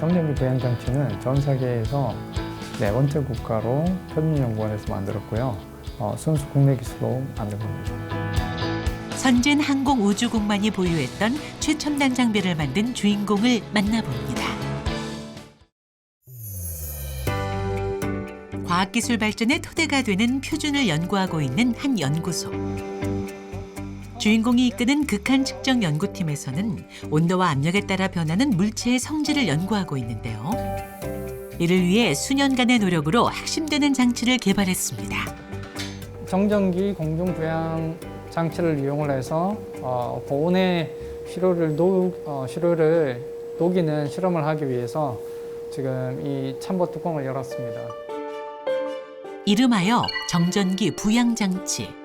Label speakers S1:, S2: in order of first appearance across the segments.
S1: 정전기 부양장치는 전 세계에서 4번째 국가로 표준연구원에서 만들었고요. 순수 국내 기술로 만든 겁니다.
S2: 선진 항공우주국만이 보유했던 최첨단 장비를 만든 주인공을 만나봅니다. 과학기술 발전의 토대가 되는 표준을 연구하고 있는 한 연구소. 주인공이 이끄는 극한 측정 연구팀에서는 온도와 압력에 따라 변하는 물체의 성질을 연구하고 있는데요. 이를 위해 수년간의 노력으로 핵심되는 장치를 개발했습니다.
S1: 정전기 공중부양 장치를 이용을 해서 고온의 시료를 녹이는 실험을 하기 위해서 지금 이 참보 뚜껑을 열었습니다.
S2: 이름하여 정전기 부양장치.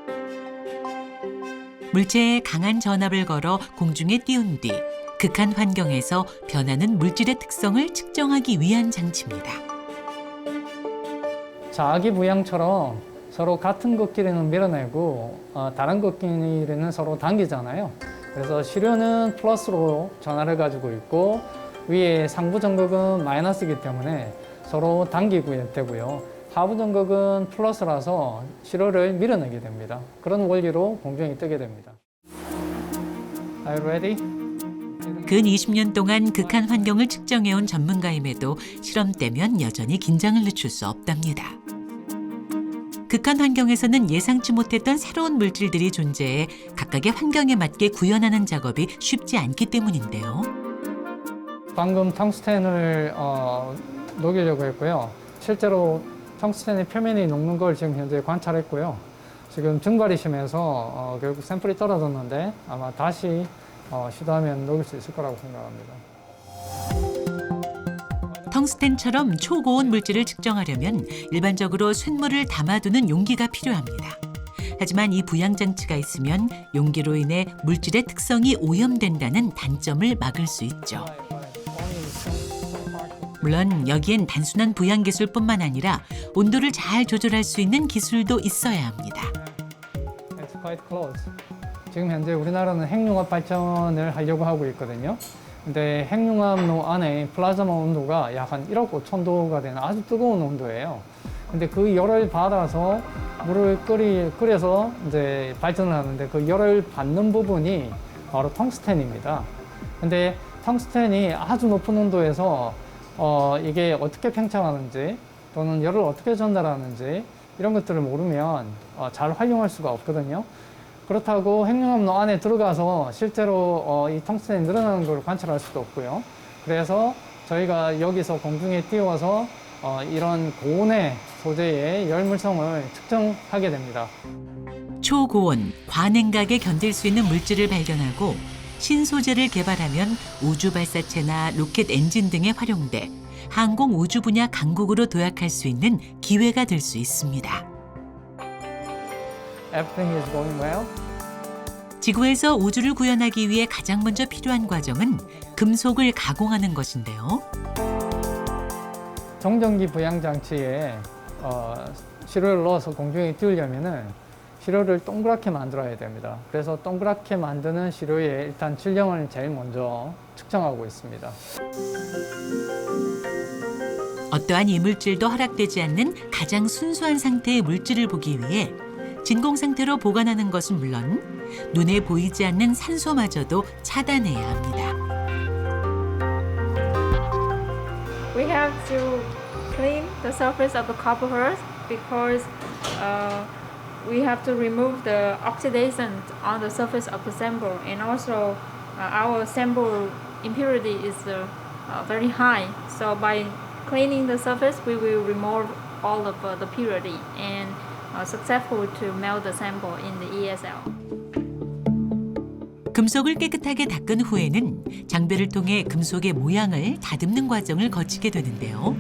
S2: 물체에 강한 전압을 걸어 공중에 띄운 뒤 극한 환경에서 변하는 물질의 특성을 측정하기 위한 장치입니다.
S1: 자기 부양처럼 서로 같은 것끼리는 밀어내고 다른 것끼리는 서로 당기잖아요. 그래서 시료는 플러스로 전하를 가지고 있고 위에 상부 전극은 마이너스이기 때문에 서로 당기고 되고요. 하부 전극은 플러스라서 시료를 밀어내게 됩니다. 그런 원리로 공중에 뜨게 됩니다. Are you ready?
S2: 근 20년 동안 극한 환경을 측정해온 전문가임에도 실험 때면 여전히 긴장을 늦출 수 없답니다. 극한 환경에서는 예상치 못했던 새로운 물질들이 존재해 각각의 환경에 맞게 구현하는 작업이 쉽지 않기 때문인데요.
S1: 방금 텅스텐을 녹이려고 했고요. 실제로 텅스텐의 표면이 녹는 걸 지금 현재 관찰했고요. 지금 증발이 심해서 결국 샘플이 떨어졌는데 아마 다시 시도하면 녹일 수 있을 거라고 생각합니다.
S2: 텅스텐처럼 초고온 물질을 측정하려면 일반적으로 쇳물을 담아두는 용기가 필요합니다. 하지만 이 부양장치가 있으면 용기로 인해 물질의 특성이 오염된다는 단점을 막을 수 있죠. 물론 여기엔 단순한 부양 기술뿐만 아니라 온도를 잘 조절할 수 있는 기술도 있어야 합니다.
S1: It's quite close. 지금 현재 우리나라는 핵융합 발전을 하려고 하고 있거든요. 근데 핵융합로 안에 플라즈마 온도가 약 한 1억 5천 도가 되는 아주 뜨거운 온도예요. 근데 그 열을 받아서 물을 끓여서 이제 발전을 하는데 그 열을 받는 부분이 바로 텅스텐입니다. 근데 텅스텐이 아주 높은 온도에서 이게 어떻게 팽창하는지 또는 열을 어떻게 전달하는지 이런 것들을 모르면 잘 활용할 수가 없거든요. 그렇다고 핵융합로 안에 들어가서 실제로 이 텅스텐이 늘어나는 걸 관찰할 수도 없고요. 그래서 저희가 여기서 공중에 띄워서 이런 고온의 소재의 열물성을 측정하게 됩니다.
S2: 초고온, 과냉각에 견딜 수 있는 물질을 발견하고 신소재를 개발하면 우주 발사체나 로켓 엔진 등에 활용돼 항공 우주 분야 강국으로 도약할 수 있는 기회가 될 수 있습니다.
S1: Everything is going well.
S2: 지구에서 우주를 구현하기 위해 가장 먼저 필요한 과정은 금속을 가공하는 것인데요.
S1: 정전기 부양장치에 시료를 넣어서 공중에 띄우려면은 시료를 동그랗게 만들어야 됩니다. 그래서 동그랗게 만드는 시료의 일단 질량을 제일 먼저 측정하고 있습니다.
S2: 어떠한 이물질도 허락되지 않는 가장 순수한 상태의 물질을 보기 위해 진공 상태로 보관하는 것은 물론 눈에 보이지 않는 산소마저도 차단해야 합니다.
S3: We have to clean the surface of the copper earth because we have to remove the oxidation on the surface of the sample, and also our sample impurity is very high. So by cleaning the surface, we will remove all of the purity and successful to melt the sample in the ESL.
S2: 금속을 깨끗하게 닦은 후에는 장비를 통해 금속의 모양을 다듬는 과정을 거치게 되는데요.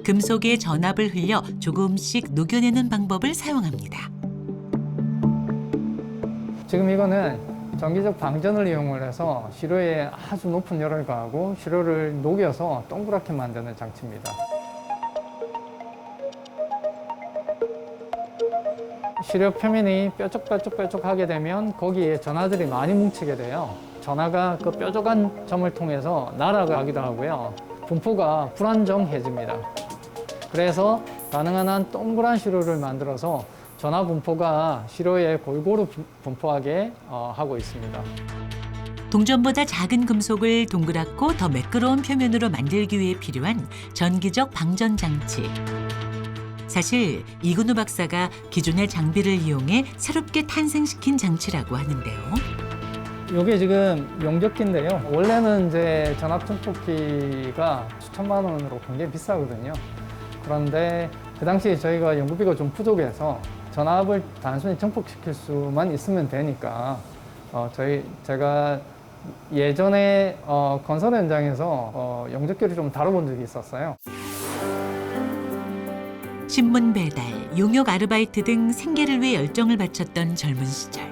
S2: 금속에 전압을 흘려 조금씩 녹여내는 방법을 사용합니다.
S1: 지금 이거는 전기적 방전을 이용을 해서 시료에 아주 높은 열을 가하고 시료를 녹여서 동그랗게 만드는 장치입니다. 시료 표면이 뾰족하게 되면 거기에 전하들이 많이 뭉치게 돼요. 전하가 그 뾰족한 점을 통해서 날아가기도 하고요. 분포가 불안정해집니다. 그래서 가능한 한 동그란 시루를 만들어서 전하 분포가 시루에 골고루 분포하게 하고 있습니다.
S2: 동전보다 작은 금속을 동그랗고 더 매끄러운 표면으로 만들기 위해 필요한 전기적 방전 장치. 사실 이근우 박사가 기존의 장비를 이용해 새롭게 탄생시킨 장치라고 하는데요.
S1: 이게 지금 용접기인데요. 원래는 이제 전압 청포기가 수천만 원으로 굉장히 비싸거든요. 그런데 그 당시에 저희가 연구비가 좀 부족해서 전압을 단순히 증폭시킬 수만 있으면 되니까 제가 예전에 건설 현장에서 용접기를 좀 다뤄본 적이 있었어요.
S2: 신문 배달, 용역 아르바이트 등 생계를 위해 열정을 바쳤던 젊은 시절.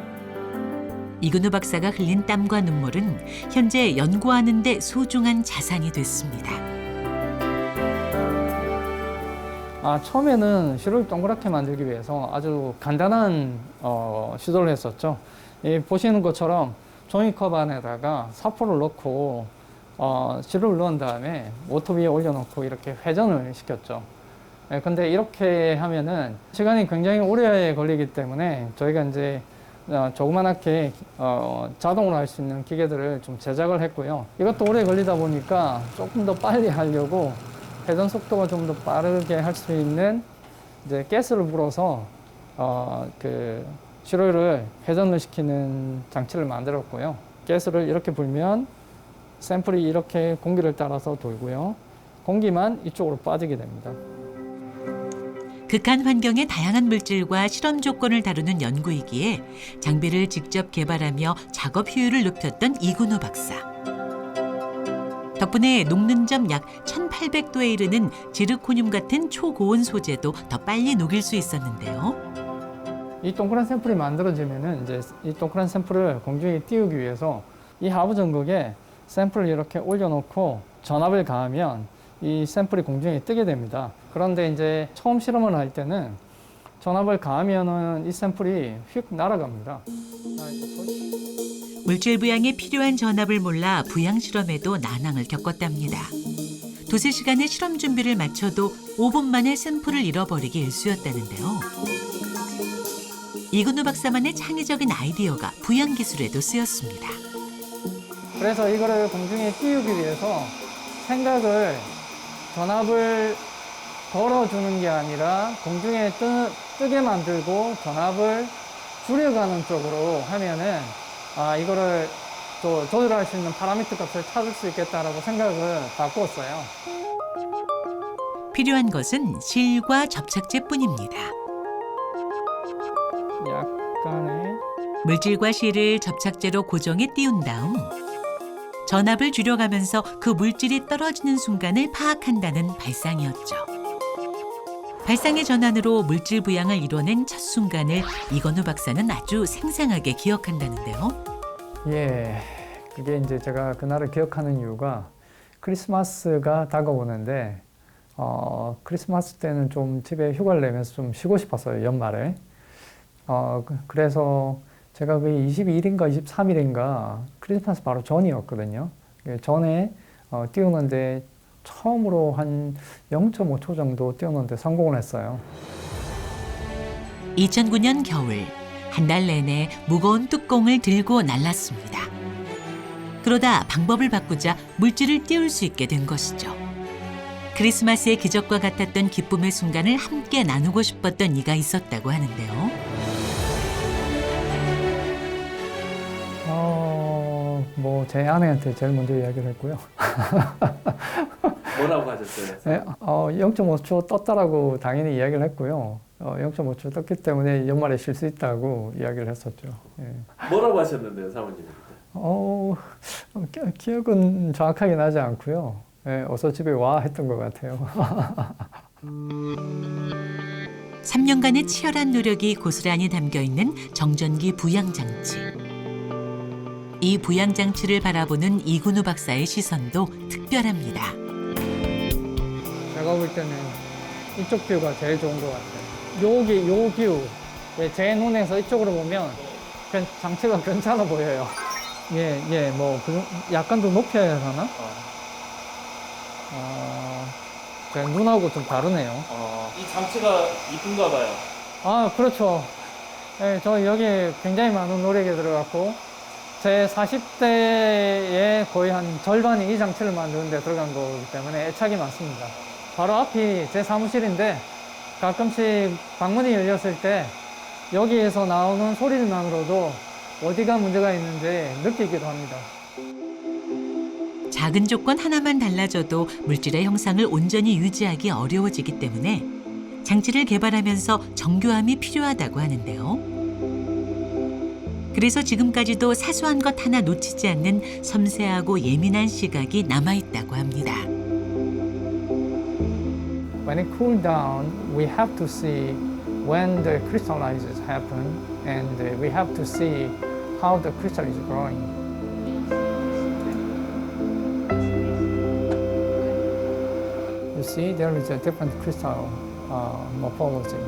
S2: 이근우 박사가 흘린 땀과 눈물은 현재 연구하는 데 소중한 자산이 됐습니다.
S1: 처음에는 시루를 동그랗게 만들기 위해서 아주 간단한 시도를 했었죠. 보시는 것처럼 종이컵 안에다가 사포를 넣고 시루를 넣은 다음에 모터 위에 올려놓고 이렇게 회전을 시켰죠. 근데 이렇게 하면은 시간이 굉장히 오래 걸리기 때문에 저희가 이제 조그만하게 자동으로 할 수 있는 기계들을 좀 제작을 했고요. 이것도 오래 걸리다 보니까 조금 더 빨리 하려고 회전 속도가 좀 더 빠르게 할 수 있는 이제 가스를 불어서 그 시루를 회전을 시키는 장치를 만들었고요. 가스를 이렇게 불면 샘플이 이렇게 공기를 따라서 돌고요. 공기만 이쪽으로 빠지게 됩니다.
S2: 극한 환경의 다양한 물질과 실험 조건을 다루는 연구이기에 장비를 직접 개발하며 작업 효율을 높였던 이근우 박사. 덕분에 녹는 점 약 1800도에 이르는 지르코늄 같은 초고온 소재도 더 빨리 녹일 수 있었는데요.
S1: 이 동그란 샘플이 만들어지면은 이제 이 동그란 샘플을 공중에 띄우기 위해서 이 하부 전극에 샘플을 이렇게 올려놓고 전압을 가하면 이 샘플이 공중에 뜨게 됩니다. 그런데 이제 처음 실험을 할 때는 전압을 가하면은 이 샘플이 휙 날아갑니다.
S2: 물질 부양에 필요한 전압을 몰라 부양 실험에도 난항을 겪었답니다. 두세 시간의 실험 준비를 마쳐도 5분 만에 샘플을 잃어버리기 일쑤였다는데요. 이근우 박사만의 창의적인 아이디어가 부양 기술에도 쓰였습니다.
S1: 그래서 이거를 공중에 띄우기 위해서 생각을 전압을 걸어주는 게 아니라 공중에 뜨게 만들고 전압을 줄여가는 쪽으로 하면은 이거를 또 조절할 수 있는 파라미터 값을 찾을 수 있겠다라고 생각을 바꾸었어요.
S2: 필요한 것은 실과 접착제뿐입니다.
S1: 약간의
S2: 물질과 실을 접착제로 고정해 띄운 다음 전압을 줄여가면서 그 물질이 떨어지는 순간을 파악한다는 발상이었죠. 발상의 전환으로 물질 부양을 이뤄낸 첫 순간을 이건우 박사는 아주 생생하게 기억한다는데요.
S1: 예, 그게 이제 제가 그날을 기억하는 이유가 크리스마스가 다가오는데 크리스마스 때는 좀 집에 휴가를 내면서 좀 쉬고 싶었어요, 연말에. 그래서 제가 그 22일인가 23일인가 크리스마스 바로 전이었거든요. 전에 띄우는데 처음으로 한 0.5초 정도 띄우는데 성공을 했어요.
S2: 2009년 겨울 한 달 내내 무거운 뚜껑을 들고 날랐습니다. 그러다 방법을 바꾸자 물질을 띄울 수 있게 된 것이죠. 크리스마스의 기적과 같았던 기쁨의 순간을 함께 나누고 싶었던 이가 있었다고 하는데요.
S1: 제 아내한테 제일 먼저 이야기를 했고요.
S4: 뭐라고 하셨어요?
S1: 네, 0.5초 떴다라고 당연히 이야기를 했고요. 0.5초 떴기 때문에 연말에 쉴 수 있다고 이야기를 했었죠. 예.
S4: 뭐라고 하셨는데요, 사모님?
S1: 기억은 정확하게 나지 않고요. 예, 어서 집에 와 했던 것 같아요.
S2: 3년간의 치열한 노력이 고스란히 담겨있는 정전기 부양장치. 이 부양장치를 바라보는 이근우 박사의 시선도 특별합니다.
S1: 제가 볼 때는 이쪽 뷰가 제일 좋은 것 같아요. 요 뷰, 제 눈에서 이쪽으로 보면 장치가 괜찮아 보여요. 뭐 약간 더 높여야 하나? 그냥 눈하고 좀 다르네요.
S4: 이 장치가 이쁜가 봐요.
S1: 아, 그렇죠. 예, 저 여기 굉장히 많은 노력이 들어갔고, 제 40대의 거의 한 절반이 이 장치를 만드는 데 들어간 거기 때문에 애착이 많습니다. 바로 앞이 제 사무실인데, 가끔씩 방문이 열렸을 때, 여기에서 나오는 소리만으로도 어디가 문제가 있는지 느끼기도 합니다.
S2: 작은 조건 하나만 달라져도 물질의 형상을 온전히 유지하기 어려워지기 때문에 장치를 개발하면서 정교함이 필요하다고 하는데요. 그래서 지금까지도 사소한 것 하나 놓치지 않는 섬세하고 예민한 시각이 남아있다고 합니다.
S1: When it cools down, we have to see when the crystallizes happen, and we have to see how the crystal is growing. You see, there is a different crystal morphology.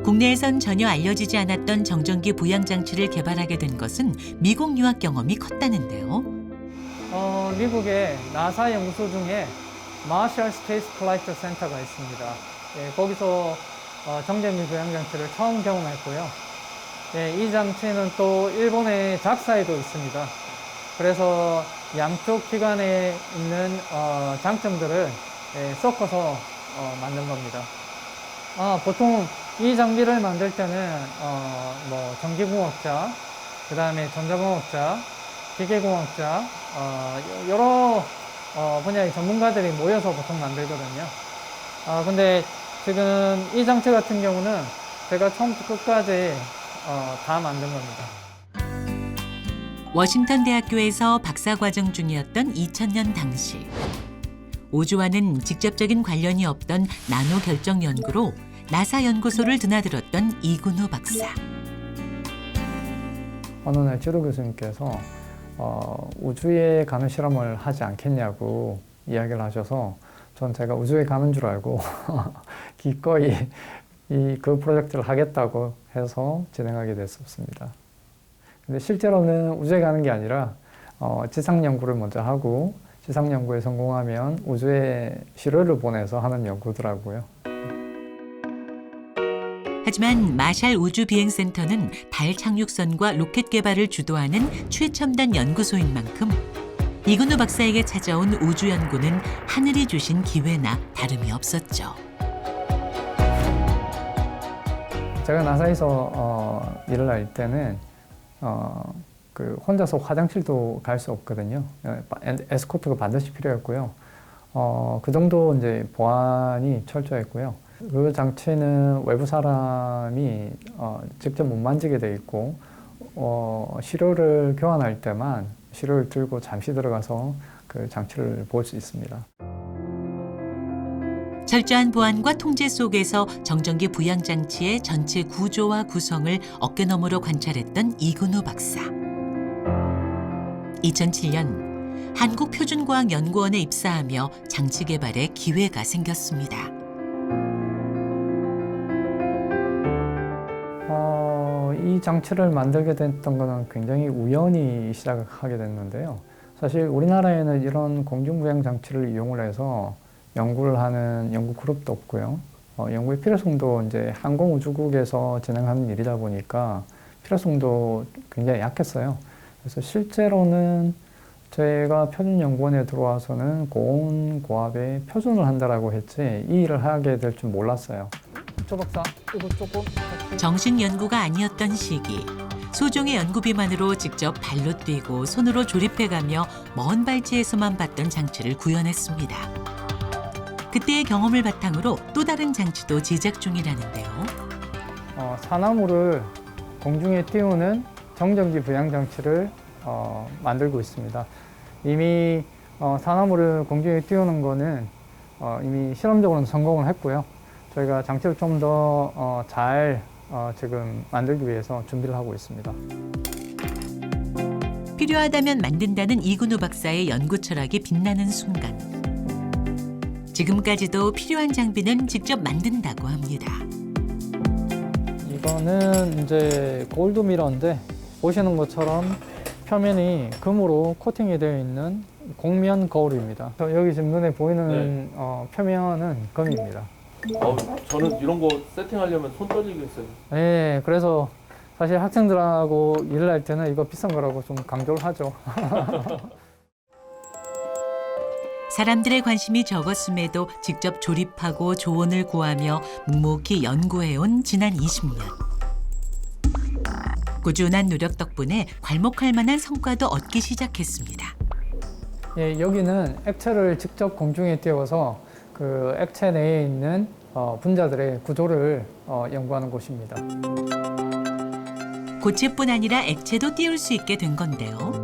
S2: 국내에선 전혀 알려지지 않았던 정전기 부양 장치를 개발하게 된 것은 미국 유학 경험이 컸다는데요.
S1: 미국의 나사 연구소 중에 마셜 스페이스 콜라이터 센터가 있습니다. 예, 거기서 정전기 부양 장치를 처음 경험했고요. 예, 이 장치는 또 일본의 작사에도 있습니다. 그래서 양쪽 기관에 있는 장점들을 섞어서 만든 겁니다. 보통 이 장비를 만들 때는 뭐 전기공학자, 그 다음에 전자공학자, 기계공학자, 여러 분야의 전문가들이 모여서 보통 만들거든요. 근데 지금 이 장치 같은 경우는 제가 처음부터 끝까지 다 만든 겁니다.
S2: 워싱턴 대학교에서 박사과정 중이었던 2000년 당시 우주와는 직접적인 관련이 없던 나노 결정 연구로 나사 연구소를 드나들었던 이근우 박사.
S1: 어느 날 지도 교수님께서 우주에 가는 실험을 하지 않겠냐고 이야기를 하셔서 제가 우주에 가는 줄 알고 기꺼이 그 프로젝트를 하겠다고 해서 진행하게 됐었습니다. 근데 실제로는 우주에 가는 게 아니라 지상 연구를 먼저 하고 지상 연구에 성공하면 우주에 시료를 보내서 하는 연구더라고요.
S2: 하지만 마샬 우주비행센터는 달 착륙선과 로켓 개발을 주도하는 최첨단 연구소인 만큼 이근우 박사에게 찾아온 우주 연구는 하늘이 주신 기회나 다름이 없었죠.
S1: 제가 나사에서 일을 할 때는 혼자서 화장실도 갈 수 없거든요. 에스코트가 반드시 필요했고요. 그 정도 이제 보안이 철저했고요. 그 장치는 외부 사람이 직접 못 만지게 돼 있고 시료를 교환할 때만 시료를 들고 잠시 들어가서 그 장치를 볼 수 있습니다.
S2: 철저한 보안과 통제 속에서 정전기 부양 장치의 전체 구조와 구성을 어깨너머로 관찰했던 이근우 박사. 2007년 한국표준과학연구원에 입사하며 장치 개발에 기회가 생겼습니다.
S1: 이 장치를 만들게 됐던 것은 굉장히 우연히 시작하게 됐는데요. 사실 우리나라에는 이런 공중부양 장치를 이용을 해서 연구를 하는 연구 그룹도 없고요. 연구의 필요성도 이제 항공우주국에서 진행하는 일이다 보니까 필요성도 굉장히 약했어요. 그래서 실제로는 제가 표준연구원에 들어와서는 고온고압에 표준을 한다라고 했지 이 일을 하게 될 줄 몰랐어요. 조 박사, 이거 조금
S2: 정식 연구가 아니었던 시기. 소정의 연구비만으로 직접 발로 뛰고 손으로 조립해가며 먼 발치에서만 봤던 장치를 구현했습니다. 그때의 경험을 바탕으로 또 다른 장치도 제작 중이라는데요.
S1: 사나무를 공중에 띄우는 정전기 부양 장치를 만들고 있습니다. 이미 사나무를 공중에 띄우는 거는 이미 실험적으로는 성공을 했고요. 저희가 장치를 좀 더 잘 지금 만들기 위해서 준비를 하고 있습니다.
S2: 필요하다면 만든다는 이근우 박사의 연구 철학이 빛나는 순간. 지금까지도 필요한 장비는 직접 만든다고 합니다.
S1: 이거는 이제 골드 미러인데 보시는 것처럼 표면이 금으로 코팅이 되어 있는 곡면 거울입니다. 여기 지금 눈에 보이는 표면은 금입니다.
S4: 저는 이런 거 세팅하려면 손 떨리겠어요.
S1: 네, 그래서 사실 학생들하고 일을 할 때는 이거 비싼 거라고 좀 강조를 하죠.
S2: 사람들의 관심이 적었음에도 직접 조립하고 조언을 구하며 묵묵히 연구해온 지난 20년. 꾸준한 노력 덕분에 괄목할 만한 성과도 얻기 시작했습니다.
S1: 예, 여기는 액체를 직접 공중에 띄워서 그 액체 내에 있는 분자들의 구조를 연구하는 곳입니다.
S2: 고체뿐 아니라 액체도 띄울 수 있게 된 건데요.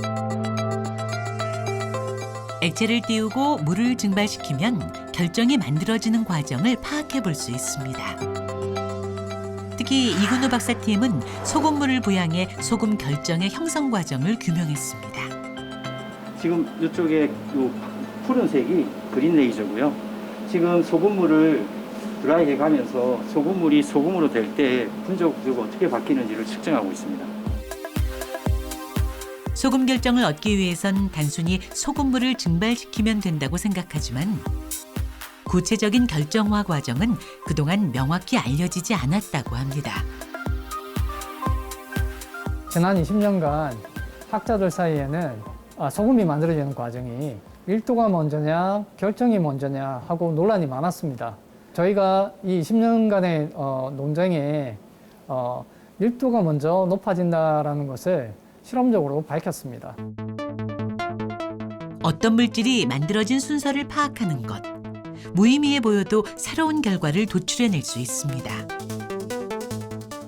S2: 액체를 띄우고 물을 증발시키면 결정이 만들어지는 과정을 파악해 볼 수 있습니다. 특히 이근우 박사팀은 소금물을 부양해 소금 결정의 형성 과정을 규명했습니다.
S5: 지금 이쪽에 요 푸른색이 그린 레이저고요. 지금 소금물을 드라이 해가면서 소금물이 소금으로 될 때 분자 구조가 어떻게 바뀌는지를 측정하고 있습니다.
S2: 소금 결정을 얻기 위해선 단순히 소금물을 증발시키면 된다고 생각하지만 구체적인 결정화 과정은 그동안 명확히 알려지지 않았다고 합니다.
S1: 지난 20년간 학자들 사이에는 소금이 만들어지는 과정이 밀도가 먼저냐 결정이 먼저냐 하고 논란이 많았습니다. 저희가 이 20년간의 논쟁에 밀도가 먼저 높아진다는 것을 실험적으로 밝혔습니다.
S2: 어떤 물질이 만들어진 순서를 파악하는 것. 무의미해 보여도 새로운 결과를 도출해낼 수 있습니다.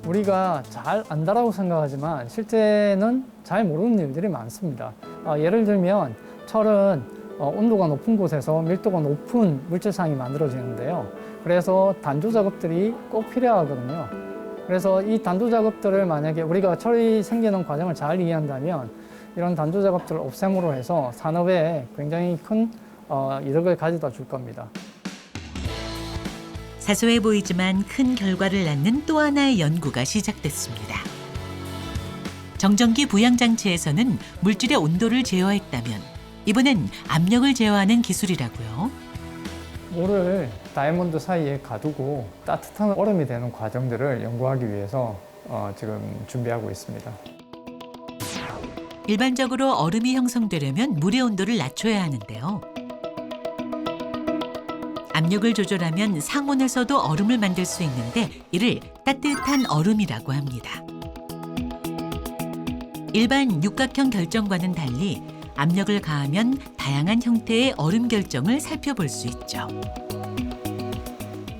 S1: 우리가 잘 안다라고 생각하지만 실제는 잘 모르는 일들이 많습니다. 예를 들면 철은 온도가 높은 곳에서 밀도가 높은 물질상이 만들어지는데요. 그래서 단조 작업들이 꼭 필요하거든요. 그래서 이 단조 작업들을 만약에 우리가 철이 생기는 과정을 잘 이해한다면 이런 단조 작업들을 없앰으로 해서 산업에 굉장히 큰 이득을 가져다 줄 겁니다.
S2: 사소해 보이지만 큰 결과를 낳는 또 하나의 연구가 시작됐습니다. 정전기 부양장치에서는 물질의 온도를 제어했다면 이번엔 압력을 제어하는 기술이라고요.
S1: 물을 다이아몬드 사이에 가두고 따뜻한 얼음이 되는 과정들을 연구하기 위해서 지금 준비하고 있습니다.
S2: 일반적으로 얼음이 형성되려면 물의 온도를 낮춰야 하는데요. 압력을 조절하면 상온에서도 얼음을 만들 수 있는데 이를 따뜻한 얼음이라고 합니다. 일반 육각형 결정과는 달리 압력을 가하면 다양한 형태의 얼음 결정을 살펴볼 수 있죠.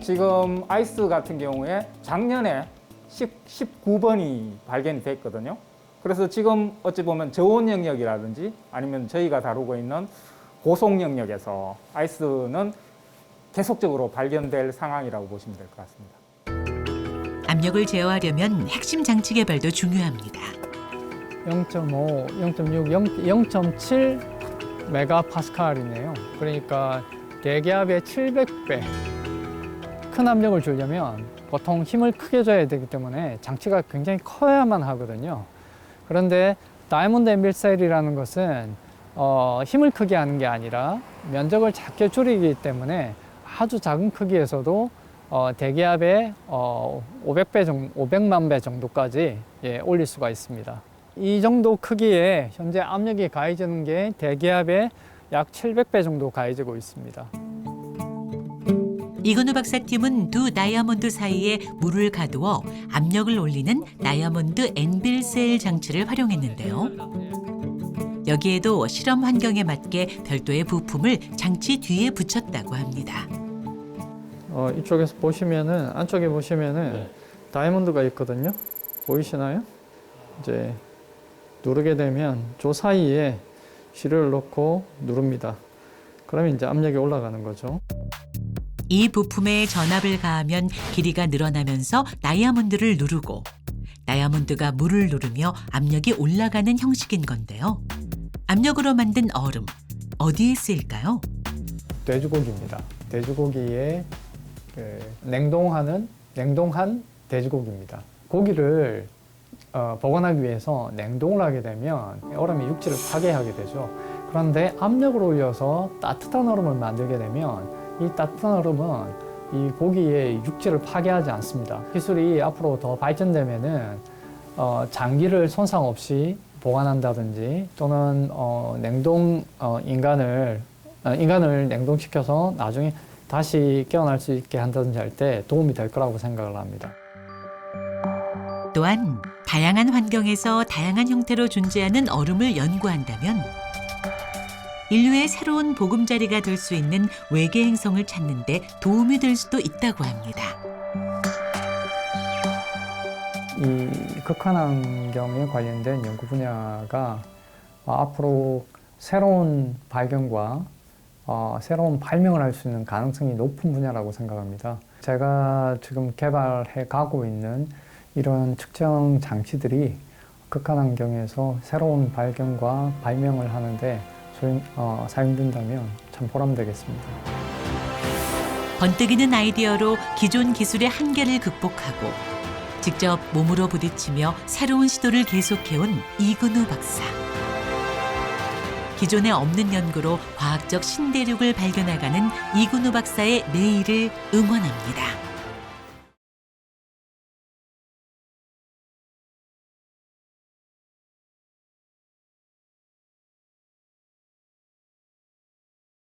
S6: 지금 아이스 같은 경우에 작년에 19번이 발견이 됐거든요. 그래서 지금 어찌 보면 저온 영역이라든지 아니면 저희가 다루고 있는 고속 영역에서 아이스는 계속적으로 발견될 상황이라고 보시면 될 것 같습니다.
S2: 압력을 제어하려면 핵심 장치 개발도 중요합니다.
S1: 0.5, 0.6, 0.7 메가파스칼이네요. 그러니까 대기압의 700배. 큰 압력을 주려면 보통 힘을 크게 줘야 되기 때문에 장치가 굉장히 커야만 하거든요. 그런데 다이아몬드 앰빌셀이라는 것은 힘을 크게 하는 게 아니라 면적을 작게 줄이기 때문에 아주 작은 크기에서도 대기압의 500만 배 정도까지 올릴 수가 있습니다. 이 정도 크기에 현재 압력이 가해지는 게 대기압의 약 700배 정도 가해지고 있습니다.
S2: 이근우 박사팀은 두 다이아몬드 사이에 물을 가두어 압력을 올리는 다이아몬드 앰빌셀 장치를 활용했는데요. 여기에도 실험 환경에 맞게 별도의 부품을 장치 뒤에 붙였다고 합니다.
S1: 이쪽에서 보시면은 안쪽에 보시면은 다이아몬드가 있거든요. 보이시나요? 이제 누르게 되면 저 사이에 실을 넣고 누릅니다. 그러면 이제 압력이 올라가는 거죠.
S2: 이 부품에 전압을 가하면 길이가 늘어나면서 다이아몬드를 누르고 다이아몬드가 물을 누르며 압력이 올라가는 형식인 건데요. 압력으로 만든 얼음, 어디에 쓰일까요?
S1: 돼지고기입니다. 돼지고기에 냉동한 돼지고기입니다. 고기를 보관하기 위해서 냉동을 하게 되면 얼음이 육질을 파괴하게 되죠. 그런데 압력을 올려서 따뜻한 얼음을 만들게 되면 이 따뜻한 얼음은 이 고기의 육질을 파괴하지 않습니다. 기술이 앞으로 더 발전되면은 장기를 손상 없이 보관한다든지 또는 인간을 냉동시켜서 나중에 다시 깨어날 수 있게 한다든지 할 때 도움이 될 거라고 생각을 합니다.
S2: 또한 다양한 환경에서 다양한 형태로 존재하는 얼음을 연구한다면 인류의 새로운 보금자리가 될 수 있는 외계 행성을 찾는 데 도움이 될 수도 있다고 합니다.
S1: 이 극한환경에 관련된 연구 분야가 앞으로 새로운 발견과 새로운 발명을 할 수 있는 가능성이 높은 분야라고 생각합니다. 제가 지금 개발해 가고 있는 이런 측정 장치들이 극한환경에서 새로운 발견과 발명을 하는데 사용된다면 참 보람되겠습니다.
S2: 번뜩이는 아이디어로 기존 기술의 한계를 극복하고 직접 몸으로 부딪히며 새로운 시도를 계속해온 이근우 박사. 기존에 없는 연구로 과학적 신대륙을 발견해가는 이근우 박사의 내일을 응원합니다.